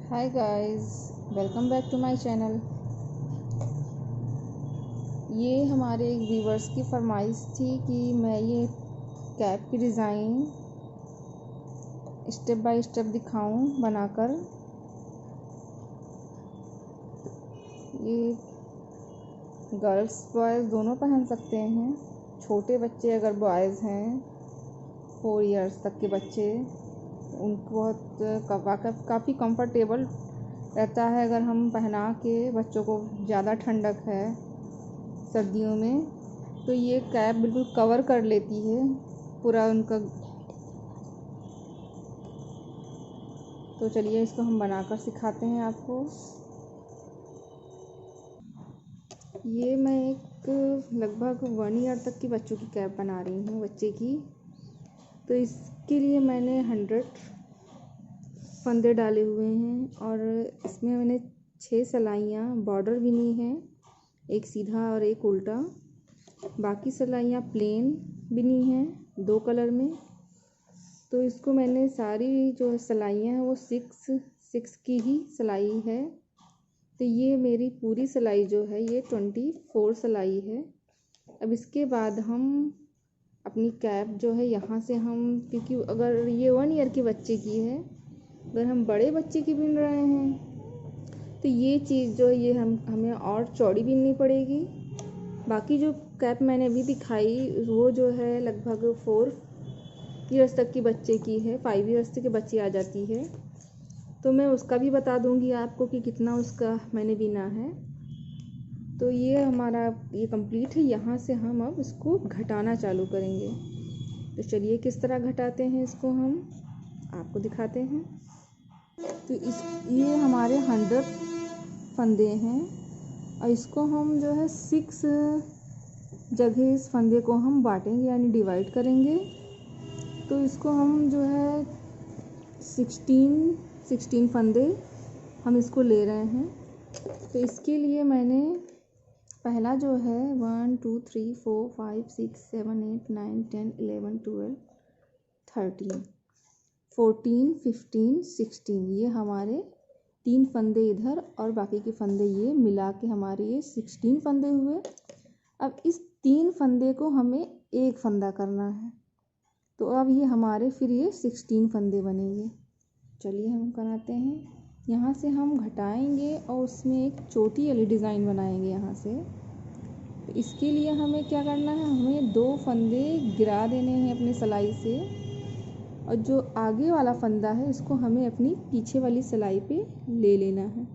Hi guys, welcome back to my channel. ये हमारे एक व्यूवर्स की फरमाइश थी कि मैं ये कैप की डिज़ाइन स्टेप बाय स्टेप दिखाऊं बनाकर। ये गर्ल्स बॉयज़ दोनों पहन सकते हैं। छोटे बच्चे अगर बॉयज़ हैं 4 इयर्स तक के बच्चे, उनको बहुत काफ़ी कंफर्टेबल रहता है। अगर हम पहना के बच्चों को ज़्यादा ठंडक है सर्दियों में, तो ये कैप बिल्कुल कवर कर लेती है पूरा उनका। तो चलिए इसको हम बनाकर सिखाते हैं आपको। ये मैं एक लगभग 1 ईयर तक की बच्चों की कैप बना रही हूँ, बच्चे की। तो इसके लिए मैंने 100 फंदे डाले हुए हैं और इसमें मैंने 6 सिलाइयाँ बॉर्डर बिनी हैं, एक सीधा और एक उल्टा। बाकी सिलाइयाँ प्लेन बिनी हैं 2 कलर में। तो इसको मैंने सारी जो सिलाइयाँ हैं वो 6 की ही सिलाई है। तो ये मेरी पूरी सिलाई जो है ये 24 सिलाई है। अब इसके बाद हम अपनी कैप जो है यहाँ से हम, क्योंकि अगर ये 1 ईयर के बच्चे की है, अगर हम बड़े बच्चे की बिन रहे हैं तो ये चीज़ जो है ये हमें और चौड़ी बिननी पड़ेगी। बाकी जो कैप मैंने अभी दिखाई वो जो है लगभग 4 इयर्स तक की बच्चे की है, 5 इयर्स तक के बच्चे आ जाती है। तो मैं उसका भी बता दूंगी आपको कि कितना उसका मैंने बिना है। तो ये हमारा ये कंप्लीट है। यहाँ से हम अब इसको घटाना चालू करेंगे। तो चलिए किस तरह घटाते हैं इसको हम आपको दिखाते हैं। तो ये हमारे 100 फंदे हैं और इसको हम जो है 6 जगह इस फंदे को हम बांटेंगे यानी डिवाइड करेंगे। तो इसको हम जो है 16 फंदे हम इसको ले रहे हैं। तो इसके लिए मैंने पहला जो है 1 2 3 4 5 6 7 8 9 10 11 12 13 14 15 16 ये हमारे 3 फंदे इधर और बाकी के फंदे ये मिला के हमारे ये 16 फंदे हुए। अब इस 3 फंदे को हमें एक फंदा करना है। तो अब ये हमारे फिर ये 16 फंदे बनेंगे। चलिए हम बनाते हैं। यहाँ से हम घटाएंगे और उसमें एक चोटी वाली डिज़ाइन बनाएंगे यहाँ से। तो इसके लिए हमें क्या करना है, हमें 2 फंदे गिरा देने हैं अपनी सिलाई से और जो आगे वाला फंदा है इसको हमें अपनी पीछे वाली सिलाई पे ले लेना है।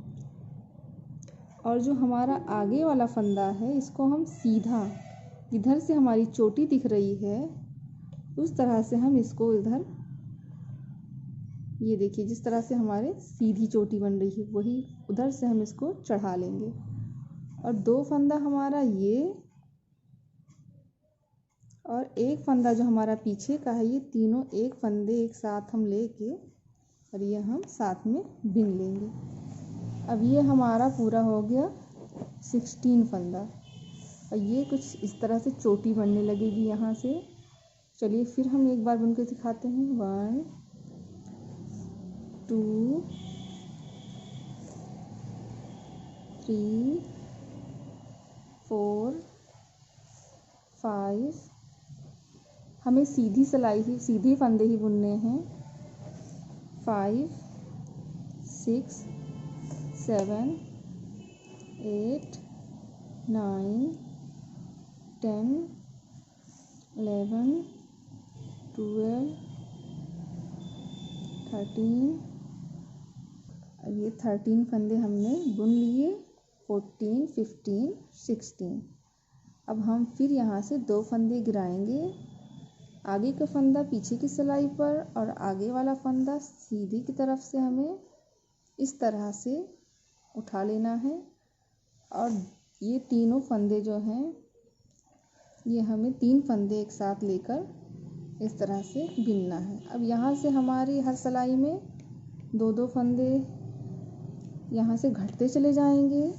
और जो हमारा आगे वाला फंदा है इसको हम सीधा, इधर से हमारी चोटी दिख रही है उस तरह से हम इसको इधर, ये देखिए जिस तरह से हमारे सीधी चोटी बन रही है वही उधर से हम इसको चढ़ा लेंगे। और 2 फंदा हमारा ये और एक फंदा जो हमारा पीछे का है, ये तीनों एक फंदे एक साथ हम लेके और ये हम साथ में बिन लेंगे। अब ये हमारा पूरा हो गया 16 फंदा और ये कुछ इस तरह से चोटी बनने लगेगी यहाँ से। चलिए फिर हम एक बार बुन के दिखाते हैं। 1 2 3 4 5, हमें सीधी सिलाई ही सीधे फंदे ही बुनने हैं। 5 6 7 8 9 10 11 12 13, ये 13 फंदे हमने बुन लिए। 14 15 16। अब हम फिर यहाँ से 2 फंदे गिराएंगे, आगे का फंदा पीछे की सिलाई पर और आगे वाला फंदा सीधी की तरफ से हमें इस तरह से उठा लेना है। और ये तीनों फंदे जो हैं ये हमें 3 फंदे एक साथ लेकर इस तरह से बिनना है। अब यहाँ से हमारी हर सिलाई में 2-2 फंदे यहाँ से घटते चले जाएंगे।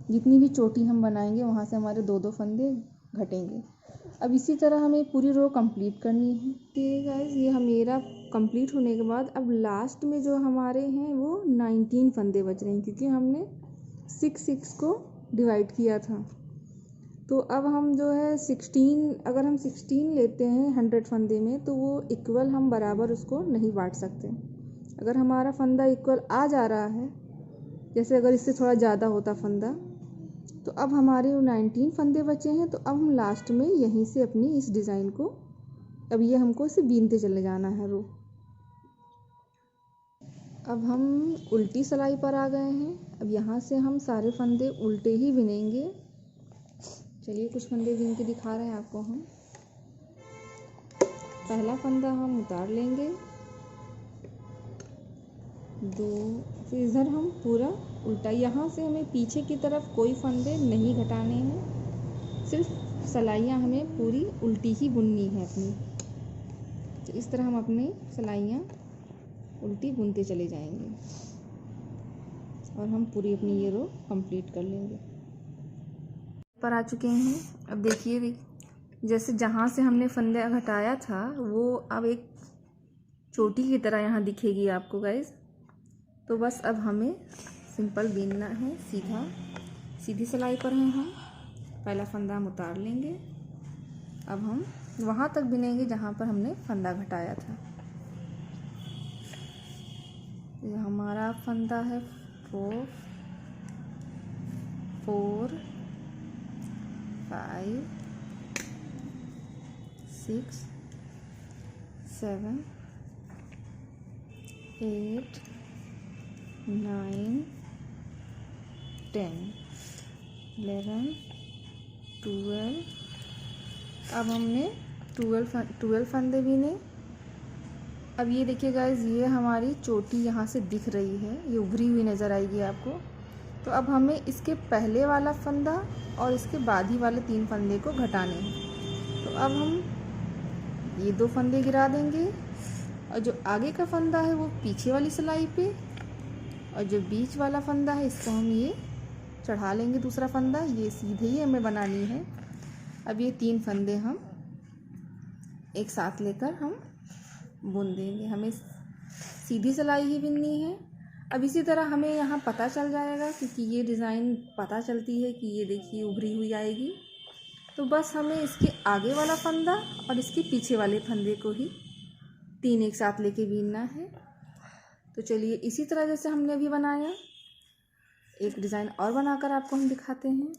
जितनी भी चोटी हम बनाएंगे वहाँ से हमारे 2-2 फंदे घटेंगे। अब इसी तरह हमें पूरी रो कंप्लीट करनी है। ठीक है गाइस, ये मेरा कंप्लीट होने के बाद अब लास्ट में जो हमारे हैं वो 19 फंदे बच रहे हैं, क्योंकि हमने 6 को डिवाइड किया था। तो अब हम जो है 16, अगर हम 16 लेते हैं 100 फंदे में, तो वो इक्वल हम बराबर उसको नहीं बांट सकते। अगर हमारा फंदा इक्वल आ जा रहा है, जैसे अगर इससे थोड़ा ज़्यादा होता फंदा, तो अब हमारे 19 फंदे बचे हैं। तो अब हम लास्ट में यहीं से अपनी इस डिज़ाइन को, अब ये हमको इसे बीनते चले जाना है रो। अब हम उल्टी सिलाई पर आ गए हैं। अब यहाँ से हम सारे फंदे उल्टे ही बिनेंगे। चलिए कुछ फंदे बिन के दिखा रहे हैं आपको हम। पहला फंदा हम उतार लेंगे, 2, फिर इधर हम पूरा उल्टा। यहाँ से हमें पीछे की तरफ कोई फंदे नहीं घटाने हैं, सिर्फ सिलाइयाँ हमें पूरी उल्टी ही बुननी है अपनी। तो इस तरह हम अपनी सिलाइयाँ उल्टी बुनते चले जाएंगे और हम पूरी अपनी ये रो कंप्लीट कर लेंगे। पर आ चुके हैं। अब देखिए, जैसे जहाँ से हमने फंदे घटाया था वो अब एक चोटी की तरह यहाँ दिखेगी आपको गाइस। तो बस अब हमें सिंपल बीनना है, सीधी सिलाई पर हैं हम। पहला फंदा हम उतार लेंगे। अब हम वहाँ तक बिनेंगे जहाँ पर हमने फंदा घटाया था। ये हमारा फंदा है 4, 5, 6, 7, 8, 9, 10, 11, 12। अब हमने 12 फंदे बीने। अब ये देखिए गाइस, ये हमारी चोटी यहाँ से दिख रही है, ये उभरी हुई नज़र आएगी आपको। तो अब हमें इसके पहले वाला फंदा और इसके बाद ही वाले 3 फंदे को घटाने हैं। तो अब हम ये 2 फंदे गिरा देंगे और जो आगे का फंदा है वो पीछे वाली सिलाई पे, और जो बीच वाला फंदा है इसको हम ये चढ़ा लेंगे। दूसरा फंदा ये सीधे ही हमें बनानी है। अब ये 3 फंदे हम एक साथ लेकर हम बुन देंगे। हमें सीधी सिलाई ही बुननी है। अब इसी तरह हमें यहाँ पता चल जाएगा, क्योंकि ये डिज़ाइन पता चलती है कि ये देखिए उभरी हुई आएगी। तो बस हमें इसके आगे वाला फंदा और इसके पीछे वाले फंदे को ही 3 एक साथ लेके बीनना है। तो चलिए इसी तरह जैसे हमने अभी बनाया, एक डिज़ाइन और बनाकर आपको हम दिखाते हैं।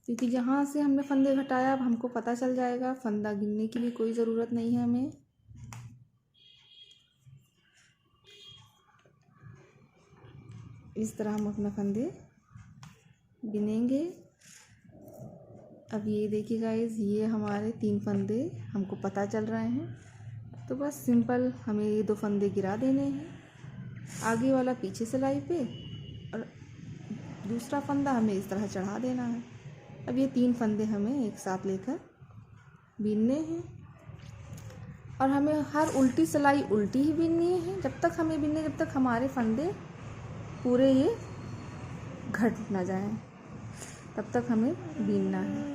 क्योंकि यहाँ से हमने फंदे घटाया, अब हमको पता चल जाएगा, फंदा गिनने की भी कोई ज़रूरत नहीं है हमें। इस तरह हम अपने फंदे बिनेंगे। अब ये देखिए गाइस, ये हमारे 3 फंदे हमको पता चल रहे हैं। तो बस सिंपल हमें ये 2 फंदे गिरा देने हैं, आगे वाला पीछे सिलाई पे और दूसरा फंदा हमें इस तरह चढ़ा देना है। अब ये 3 फंदे हमें एक साथ लेकर बीनने हैं और हमें हर उल्टी सिलाई उल्टी ही बीननी है। जब तक हमें बीनने, जब तक हमारे फंदे पूरे ये घट ना जाएं, तब तक हमें बीनना है।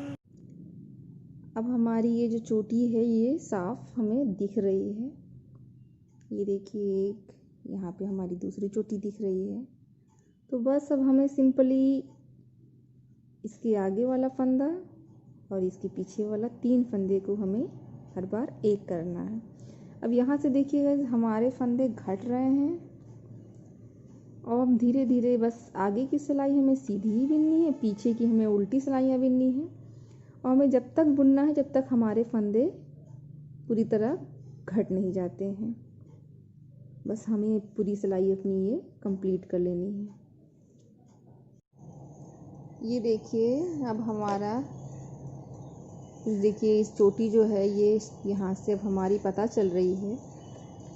अब हमारी ये जो चोटी है ये साफ हमें दिख रही है। ये देखिए, एक यहाँ पे हमारी दूसरी चोटी दिख रही है। तो बस अब हमें सिंपली इसके आगे वाला फंदा और इसके पीछे वाला 3 फंदे को हमें हर बार एक करना है। अब यहाँ से देखिएगा हमारे फंदे घट रहे हैं और हम धीरे धीरे, बस आगे की सिलाई हमें सीधी ही बिननी है, पीछे की हमें उल्टी सिलाइयाँ बिननी है। और हमें जब तक बुनना है जब तक हमारे फंदे पूरी तरह घट नहीं जाते हैं। बस हमें पूरी सिलाई अपनी ये कंप्लीट कर लेनी है। ये देखिए, अब हमारा देखिए इस चोटी जो है ये यहाँ से अब हमारी पता चल रही है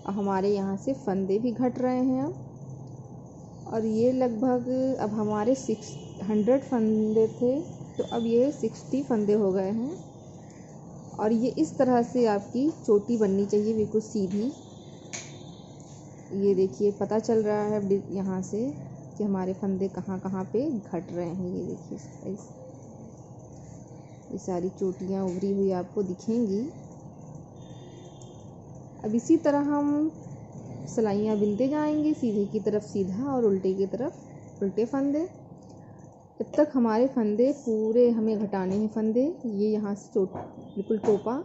और हमारे यहाँ से फंदे भी घट रहे हैं अब। और ये लगभग अब हमारे 600 फंदे थे, तो अब ये 60 फंदे हो गए हैं। और ये इस तरह से आपकी चोटी बननी चाहिए, बिल्कुल सीधी। ये देखिए पता चल रहा है यहाँ से कि हमारे फंदे कहाँ कहाँ पे घट रहे हैं। ये देखिए ये सारी चोटियाँ उभरी हुई आपको दिखेंगी। अब इसी तरह हम सिलाइयाँ बिनते जाएंगे, सीधे की तरफ सीधा और उल्टे की तरफ उल्टे फंदे, जब तक हमारे फंदे पूरे हमें घटाने हैं फंदे। ये यहाँ से बिल्कुल टोपा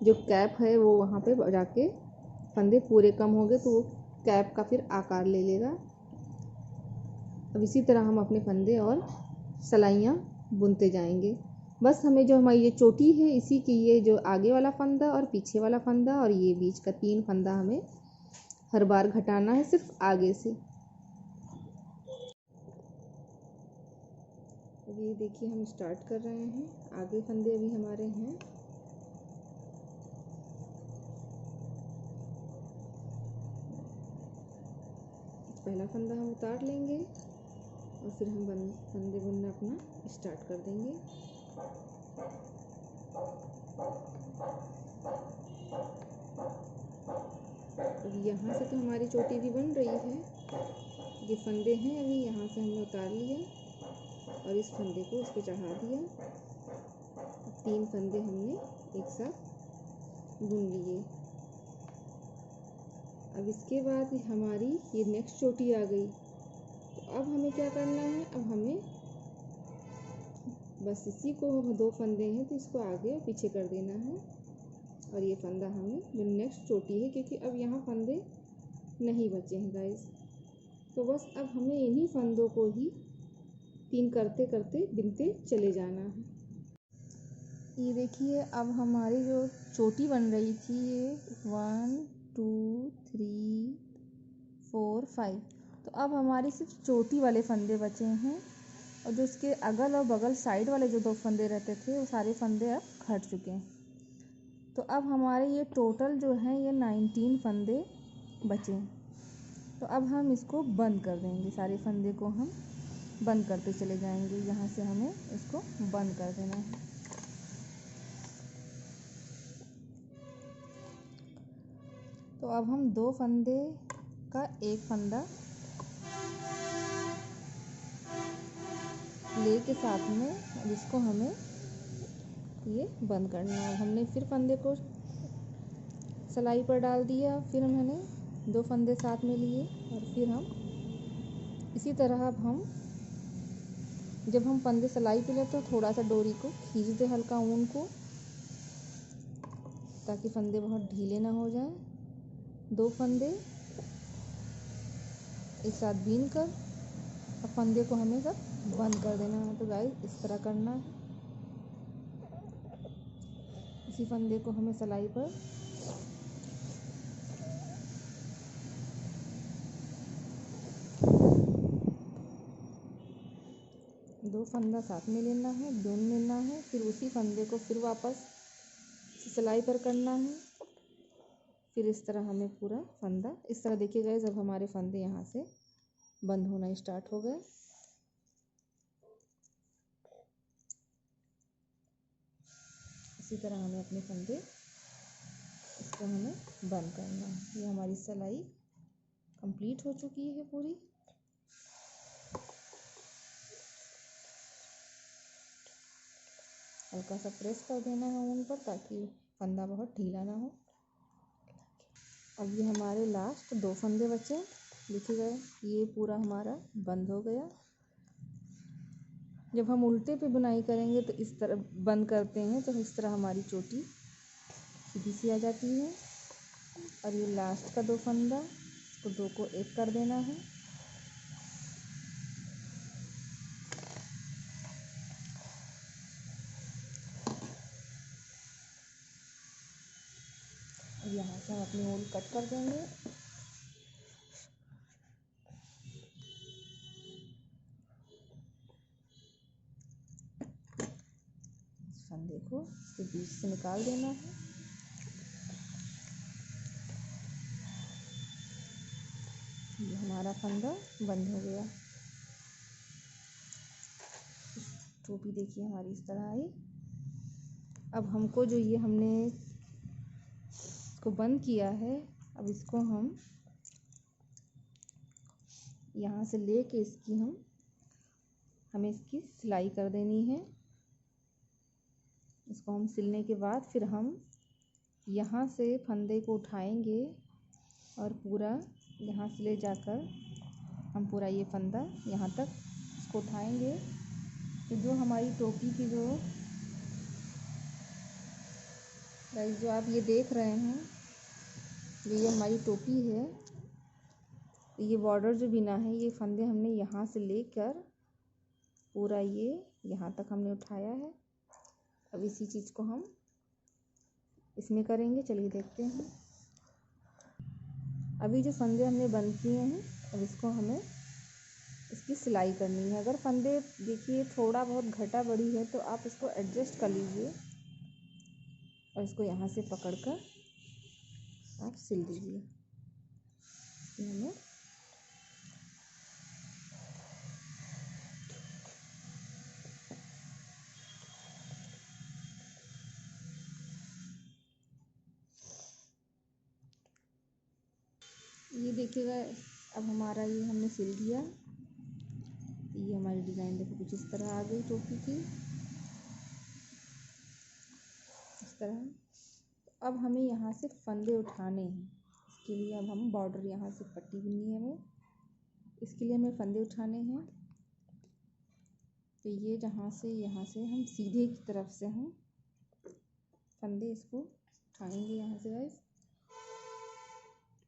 जो कैप है वो वहाँ पे जाके फंदे पूरे कम हो गए तो वो कैप का फिर आकार ले लेगा। अब इसी तरह हम अपने फंदे और सिलाइयाँ बुनते जाएंगे। बस हमें जो हमारी ये चोटी है इसी की ये जो आगे वाला फंदा और पीछे वाला फंदा और ये बीच का 3 फंदा हमें हर बार घटाना है, सिर्फ आगे से। अब ये देखिए हम स्टार्ट कर रहे हैं, आगे फंदे अभी हमारे हैं। पहला फंदा हम उतार लेंगे और फिर हम फंदे बुनना अपना स्टार्ट कर देंगे। अब यहाँ से तो हमारी चोटी भी बन रही है। ये फंदे हैं अभी यहाँ से हमने उतार लिया और इस फंदे को इस पे चढ़ा दिया। 3 फंदे हमने एक साथ बुन लिए। अब इसके बाद हमारी ये नेक्स्ट चोटी आ गई, तो अब हमें क्या करना है, अब हमें बस इसी को 2 फंदे हैं तो इसको आगे और पीछे कर देना है। और ये फंदा हमें जो नेक्स्ट चोटी है, क्योंकि अब यहाँ फंदे नहीं बचे हैं गाइस, तो बस अब हमें इन्हीं फंदों को ही 3 करते करते बिनते चले जाना है। ये देखिए अब हमारी जो चोटी बन रही थी ये 1 2 3 4 5, तो अब हमारी सिर्फ चोटी वाले फंदे बचे हैं और जो इसके अगल और बगल साइड वाले जो 2 फंदे रहते थे वो सारे फंदे अब घट चुके हैं। तो अब हमारे ये टोटल जो है ये 19 फंदे बचे हैं। तो अब हम इसको बंद कर देंगे, सारे फंदे को हम बंद करते चले जाएंगे। यहाँ से हमें इसको बंद कर देना है। तो अब हम 2 फंदे का एक फंदा ले के साथ में अब इसको हमें ये बंद करना है। हमने फिर फंदे को सिलाई पर डाल दिया, फिर मैंने 2 फंदे साथ में लिए और फिर हम इसी तरह अब हम जब हम फंदे सिलाई पे ले तो थोड़ा सा डोरी को खींच दे, हल्का ऊन को, ताकि फंदे बहुत ढीले ना हो जाएं। 2 फंदे एक साथ बीन कर अब फंदे को हमें सब बंद कर देना है। तो गाइस इस तरह करना है। इसी फंदे को हमें सिलाई पर दो फंदा साथ में लेना है, बुन लेना है, फिर उसी फंदे को फिर वापस सिलाई पर करना है। फिर इस तरह हमें पूरा फंदा इस तरह देखिए गाइस, जब हमारे फंदे यहाँ से बंद होना स्टार्ट हो गए। इसी तरह हमें अपने फंदे इसको हमें बंद करना है। ये हमारी सिलाई कंप्लीट हो चुकी है पूरी। हल्का सा प्रेस कर देना है ऊन पर ताकि फंदा बहुत ढीला ना हो। अब ये हमारे लास्ट 2 फंदे बचे, देखिएगा ये पूरा हमारा बंद हो गया। जब हम उल्टे पे बुनाई करेंगे तो इस तरह बंद करते हैं तो इस तरह हमारी चोटी सीधी सी आ जाती है। और ये लास्ट का 2 फंदा, तो 2 को एक कर देना है। यहाँ से हम अपनी ऊन कट कर देंगे। इस फंदे को इसके बीच से निकाल देना है। ये हमारा फंदा बंद हो गया। टोपी देखिए हमारी इस तरह आई। अब हमको जो ये हमने इसको बंद किया है, अब इसको हम यहाँ से लेके इसकी हमें इसकी सिलाई कर देनी है। इसको हम सिलने के बाद फिर हम यहाँ से फंदे को उठाएंगे और पूरा यहाँ से ले जाकर हम पूरा ये फंदा यहाँ तक इसको उठाएंगे। तो जो हमारी टोपी की जो गाइस जो आप ये देख रहे हैं ये हमारी टोपी है। ये बॉर्डर जो बिना है ये फंदे हमने यहाँ से लेकर पूरा ये यहाँ तक हमने उठाया है। अब इसी चीज़ को हम इसमें करेंगे। चलिए देखते हैं। अभी जो फंदे हमने बंद किए हैं अब इसको हमें इसकी सिलाई करनी है। अगर फंदे देखिए थोड़ा बहुत घटा बड़ी है तो आप इसको एडजस्ट कर लीजिए और इसको यहाँ से पकड़कर आप सिल दीजिए। हमें ये देखिएगा अब हमारा ये हमने सिल दिया। ये हमारी डिज़ाइन देखो कुछ इस तरह आ गई टोपी की, इस तरह। अब हमें यहाँ से फंदे उठाने हैं। इसके लिए अब हम बॉर्डर यहाँ से पट्टी बुननी है हमें। इसके लिए हमें फंदे उठाने हैं। तो ये यहाँ से हम सीधे की तरफ से हम फंदे इसको उठाएंगे यहाँ से गाइस।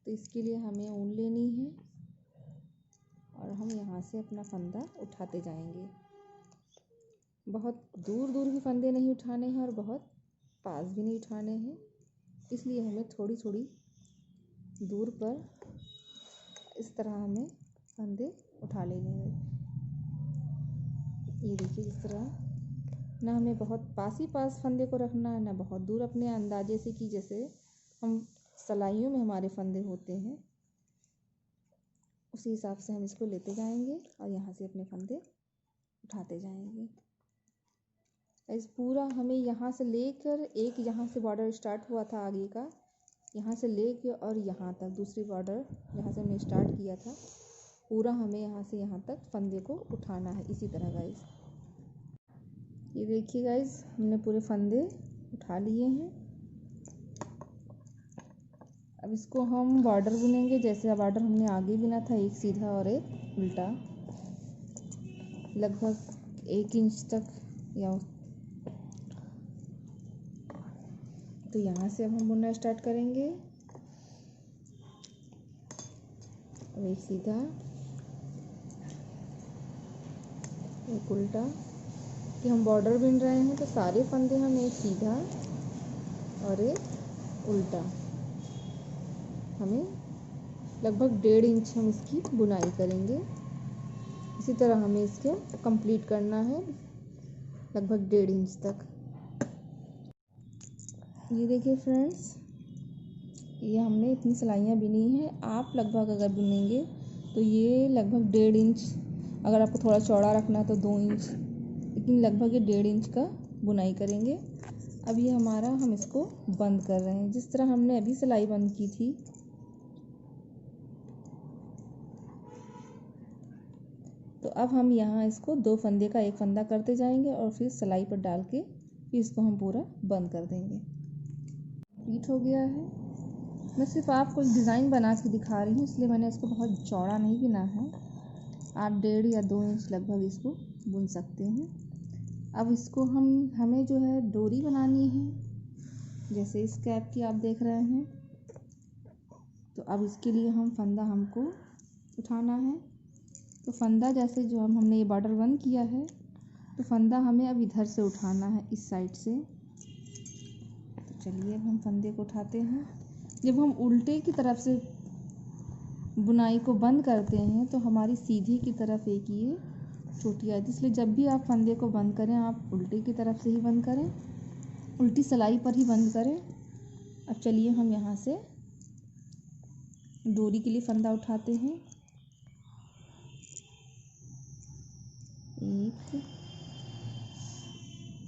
तो इसके लिए हमें ऊन लेनी है और हम यहाँ से अपना फंदा उठाते जाएंगे। बहुत दूर दूर भी फंदे नहीं उठाने हैं और बहुत पास भी नहीं उठाने हैं, इसलिए हमें थोड़ी थोड़ी दूर पर इस तरह हमें फंदे उठा लेने हैं। ये देखिए इस तरह। ना हमें बहुत पास फंदे को रखना है ना बहुत दूर, अपने अंदाजे से कि जैसे हम सलाइयों में हमारे फंदे होते हैं उसी हिसाब से हम इसको लेते जाएंगे और यहाँ से अपने फंदे उठाते जाएंगे। इस पूरा हमें यहाँ से लेकर एक यहाँ से बॉर्डर स्टार्ट हुआ था आगे का, यहाँ से लेकर और यहाँ तक दूसरी बॉर्डर जहाँ से हमने स्टार्ट किया था पूरा हमें यहाँ से यहाँ तक फंदे को उठाना है। इसी तरह गाइस ये देखिए गाइस हमने पूरे फंदे उठा लिए हैं। अब इसको हम बॉर्डर बुनेंगे। जैसे बॉर्डर हमने आगे बुना था एक सीधा और एक उल्टा, लगभग 1 इंच तक या तो यहाँ से अब हम बुनना स्टार्ट करेंगे। अब एक सीधा एक उल्टा कि हम बॉर्डर बुन रहे हैं तो सारे फंदे हम एक सीधा और एक उल्टा हमें लगभग 1.5 इंच हम इसकी बुनाई करेंगे। इसी तरह हमें इसको कंप्लीट करना है लगभग 1.5 इंच तक। ये देखिए फ्रेंड्स ये हमने इतनी सिलाइयाँ बुनी हैं। आप लगभग अगर बुनेंगे तो ये लगभग 1.5 इंच, अगर आपको थोड़ा चौड़ा रखना है तो 2 इंच, लेकिन लगभग ये 1.5 इंच का बुनाई करेंगे। अब ये हमारा हम इसको बंद कर रहे हैं जिस तरह हमने अभी सिलाई बंद की थी। तो अब हम यहाँ इसको 2 फंदे का एक फंदा करते जाएंगे और फिर सिलाई पर डाल के फिर इसको हम पूरा बंद कर देंगे। कंप्लीट हो गया है। मैं सिर्फ आपको डिज़ाइन बना के दिखा रही हूँ इसलिए मैंने इसको बहुत चौड़ा नहीं बुना है। आप 1.5 या 2 इंच लगभग इसको बुन सकते हैं। अब इसको हमें जो है डोरी बनानी है, जैसे इस कैप की आप देख रहे हैं। तो अब इसके लिए फंदा हमको उठाना है। तो फंदा जैसे जो हमने ये बॉर्डर बंद किया है तो फंदा हमें अब इधर से उठाना है, इस साइड से। तो चलिए अब हम फंदे को उठाते हैं। जब हम उल्टे की तरफ से बुनाई को बंद करते हैं तो हमारी सीधी की तरफ एक ये चोटी आती है, इसलिए जब भी आप फंदे को बंद करें आप उल्टी की तरफ से ही बंद करें, उल्टी सिलाई पर ही बंद करें। अब चलिए हम यहाँ से डोरी के लिए फंदा उठाते हैं। एक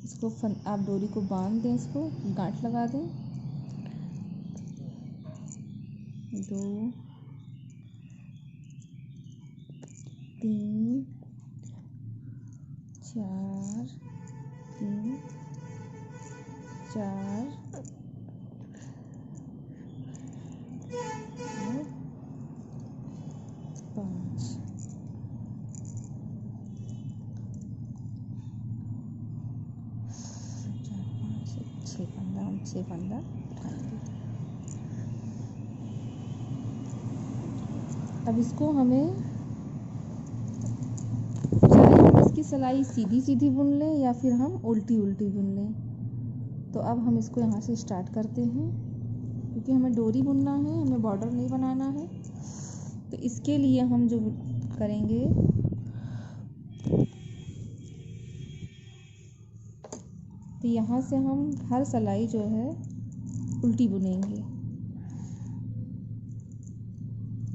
इसको आप डोरी को बांध दें, इसको गांठ लगा दें। 2 3 4 3 4 5। छः फंदा उठाएंगे। अब इसको हमें चाहे हम इसकी सिलाई सीधी सीधी बुन लें या फिर हम उल्टी उल्टी बुन लें। तो अब हम इसको यहाँ से स्टार्ट करते हैं, क्योंकि हमें डोरी बुनना है, हमें बॉर्डर नहीं बनाना है। तो इसके लिए हम जो करेंगे, तो यहाँ से हम हर सिलाई जो है उल्टी बुनेंगे।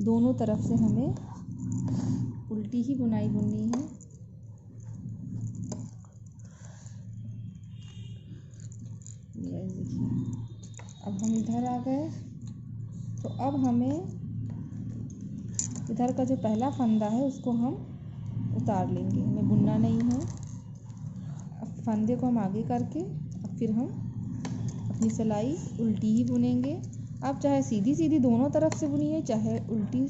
दोनों तरफ से हमें उल्टी ही बुनाई बुननी है। ये देखिए, अब हम इधर आ गए। तो अब हमें इधर का जो पहला फंदा है उसको हम उतार लेंगे, हमें बुनना नहीं है। अब फंदे को हम आगे करके अब फिर हम अपनी सिलाई उल्टी ही बुनेंगे। आप चाहे सीधी सीधी दोनों तरफ से बुनिए, चाहे उल्टी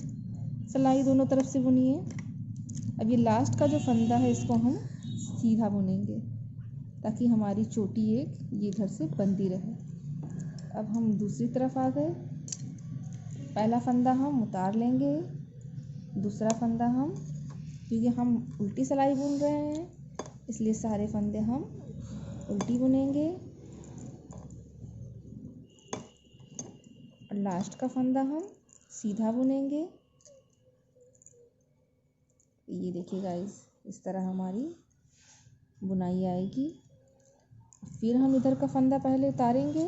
सिलाई दोनों तरफ से बुनिए। अब ये लास्ट का जो फंदा है इसको हम सीधा बुनेंगे, ताकि हमारी चोटी एक ये इधर से बंधी रहे। अब हम दूसरी तरफ आ गए। पहला फंदा हम उतार लेंगे, दूसरा फंदा हम, क्योंकि हम उल्टी सिलाई बुन रहे हैं इसलिए सारे फंदे हम उल्टी बुनेंगे। और लास्ट का फंदा हम सीधा बुनेंगे। ये देखिए गाइस, इस तरह हमारी बुनाई आएगी। फिर हम इधर का फंदा पहले उतारेंगे,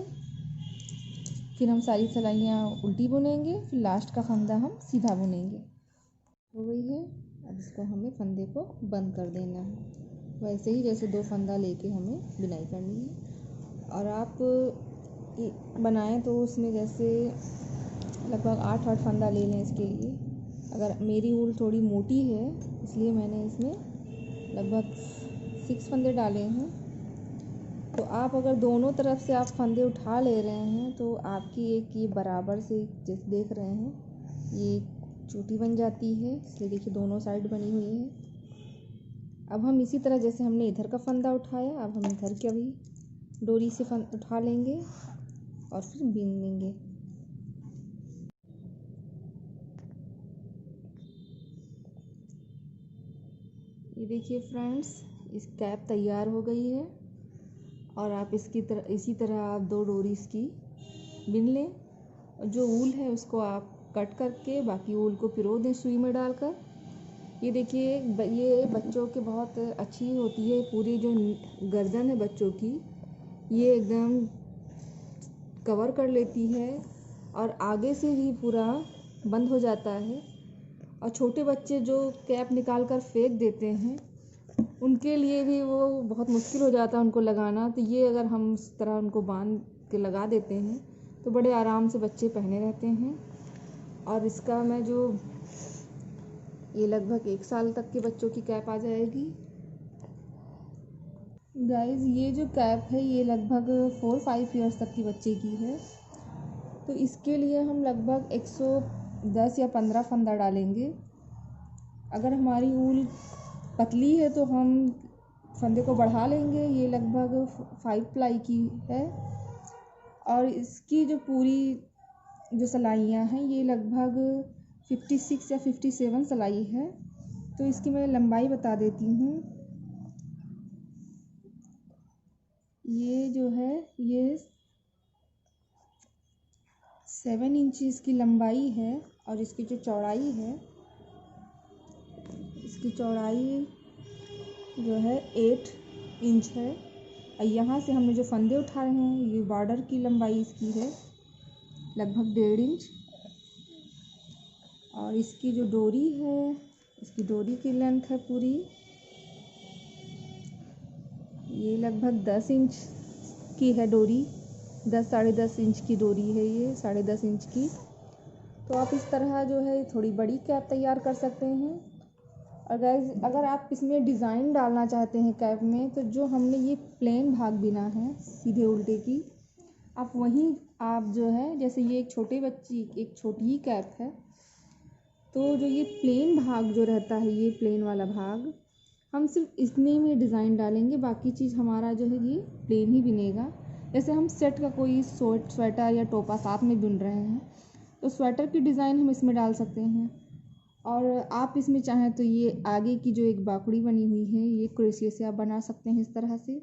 फिर हम सारी सिलाइयाँ उल्टी बुनेंगे, फिर लास्ट का फंदा हम सीधा बुनेंगे। हो गई है। अब इसको हमें फंदे को बंद कर देना है, वैसे ही जैसे 2 फंदा लेके हमें बुनाई करनी है। और आप बनाएं तो उसमें जैसे लगभग 8 फंदा ले लें इसके लिए। अगर मेरी ऊल थोड़ी मोटी है इसलिए मैंने इसमें लगभग 6 फंदे डाले हैं। तो आप अगर दोनों तरफ से आप फंदे उठा ले रहे हैं तो आपकी एक ये बराबर से जैसे देख रहे हैं ये चोटी बन जाती है। इसलिए देखिए दोनों साइड बनी हुई है। अब हम इसी तरह जैसे हमने इधर का फंदा उठाया, अब हम इधर के भी डोरी से उठा लेंगे और फिर बीन लेंगे। ये देखिए फ्रेंड्स, इस कैप तैयार हो गई है। और आप इसी तरह आप 2 डोरी इसकी बिन लें। और जो ऊल है उसको आप कट करके बाकी ऊल को पिरो दें सुई में डालकर। ये देखिए, ये बच्चों के बहुत अच्छी होती है। पूरी जो गर्दन है बच्चों की ये एकदम कवर कर लेती है और आगे से ही पूरा बंद हो जाता है। और छोटे बच्चे जो कैप निकाल कर फेंक देते हैं उनके लिए भी वो बहुत मुश्किल हो जाता है उनको लगाना। तो ये अगर हम इस तरह उनको बांध के लगा देते हैं तो बड़े आराम से बच्चे पहने रहते हैं। और इसका मैं जो ये लगभग 1 साल तक के बच्चों की कैप आ जाएगी। गाइस, ये जो कैप है ये लगभग 4-5 ईयर्स तक की बच्चे की है। तो इसके लिए हम लगभग 110 या 15 फंदा डालेंगे। अगर हमारी ऊल पतली है तो हम फंदे को बढ़ा लेंगे। ये लगभग 5 प्लाई की है और इसकी जो पूरी जो सिलाइयाँ हैं ये लगभग 56 या 57 सिलाई है। तो इसकी मैं लंबाई बता देती हूँ। ये जो है ये 7 इंच इसकी लंबाई है और इसकी जो चौड़ाई है, इसकी चौड़ाई जो है 8 इंच है। और यहाँ से हमने जो फंदे उठाए हैं ये बॉर्डर की लंबाई इसकी है लगभग 1.5 इंच। और इसकी जो डोरी है, इसकी डोरी की लेंथ है पूरी ये लगभग 10 इंच की है डोरी। 10-10.5 इंच की डोरी है ये, 10.5 इंच की। तो आप इस तरह जो है थोड़ी बड़ी कैप तैयार कर सकते हैं। और गाइस अगर आप इसमें डिज़ाइन डालना चाहते हैं कैप में, तो जो हमने ये प्लेन भाग बिना है सीधे उल्टे की, आप वहीं आप जो है, जैसे ये एक छोटी ही कैप है, तो जो ये प्लेन भाग जो रहता है, ये प्लेन वाला भाग हम सिर्फ इसमें में डिज़ाइन डालेंगे, बाकी चीज़ हमारा जो है ये प्लेन ही बिनेगा। जैसे हम सेट का कोई स्वेटर या टोपा साथ में बुन रहे हैं, तो स्वेटर की डिज़ाइन हम इसमें डाल सकते हैं। और आप इसमें चाहें तो ये आगे की जो एक बाकुड़ी बनी हुई है, ये क्रोशिया से आप बना सकते हैं इस तरह से।